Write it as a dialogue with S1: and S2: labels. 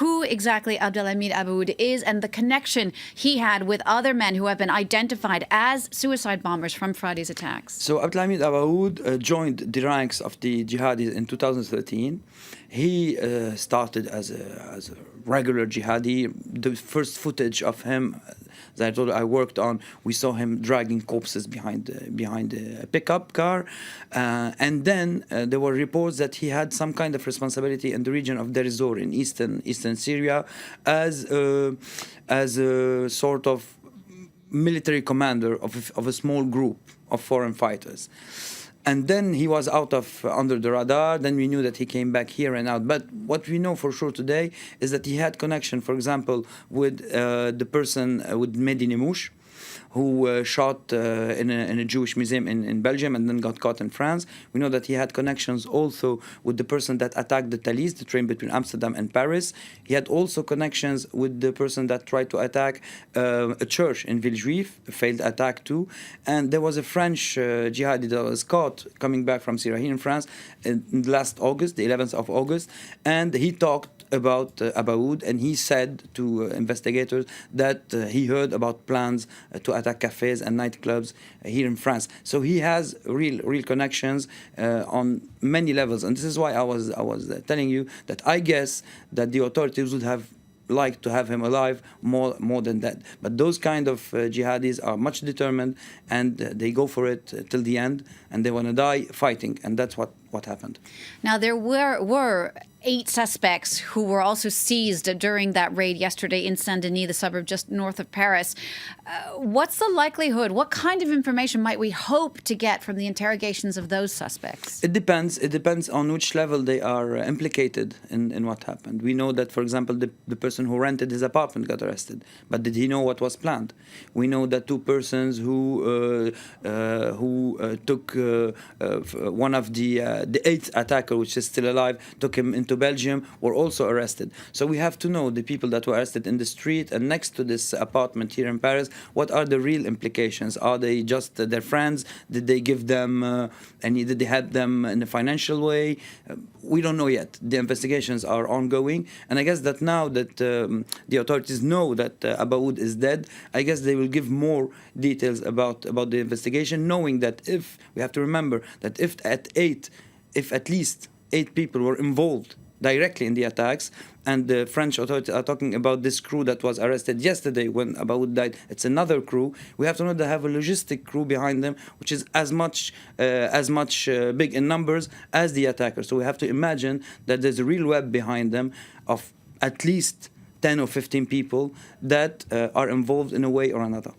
S1: who exactly Abdelhamid Abaaoud is and the connection he had with other men who have been identified as suicide bombers from Friday's attacks.
S2: So Abdelhamid Abaaoud joined the ranks of the jihadis in 2013. He started as a regular jihadi. The first footage of him that I told you I worked on, we saw him dragging corpses behind a pickup car, and then there were reports that he had some kind of responsibility in the region of Deir ez-Zor in eastern Syria as a sort of military commander of a small group of foreign fighters. And then he was under the radar. Then we knew that he came back here and out. But what we know for sure today is that he had connection, for example, with the person with Mehdi Nemouche, who shot in a Jewish museum in Belgium and then got caught in France. We know that he had connections also with the person that attacked the Thalys, the train between Amsterdam and Paris. He had also connections with the person that tried to attack a church in Villejuif, a failed attack too. And there was a French jihadi that was caught coming back from Syria here in France last August, the 11th of August, and he talked about Abaaoud, and he said to investigators that he heard about plans to attack cafes and nightclubs here in France. So he has real connections on many levels, and this is why I was telling you that I guess that the authorities would have liked to have him alive more than that. But those kind of jihadis are much determined, and they go for it till the end, and they want to die fighting, and that's what happened.
S1: Now, there were 8 suspects who were also seized during that raid yesterday in Saint-Denis, the suburb just north of Paris. What's the likelihood? What kind of information might we hope to get from the interrogations of those suspects?
S2: It depends. It depends on which level they are implicated in what happened. We know that, for example, the person who rented his apartment got arrested. But did he know what was planned? We know that 2 persons who took one of the 8th attacker, which is still alive, took him into Belgium, were also arrested. So we have to know the people that were arrested in the street and next to this apartment here in Paris. What are the real implications? Are they just their friends? Did they give them did they help them in a financial way? We don't know yet. The investigations are ongoing, and I guess that now that the authorities know that Abaaoud is dead, I guess they will give more details about the investigation, knowing that if we have to remember that if at least 8 people were involved directly in the attacks, and the French authorities are talking about this crew that was arrested yesterday when Abaaoud died. It's another crew. We have to know they have a logistic crew behind them, which is as much big in numbers as the attackers. So we have to imagine that there's a real web behind them of at least 10 or 15 people that are involved in a way or another.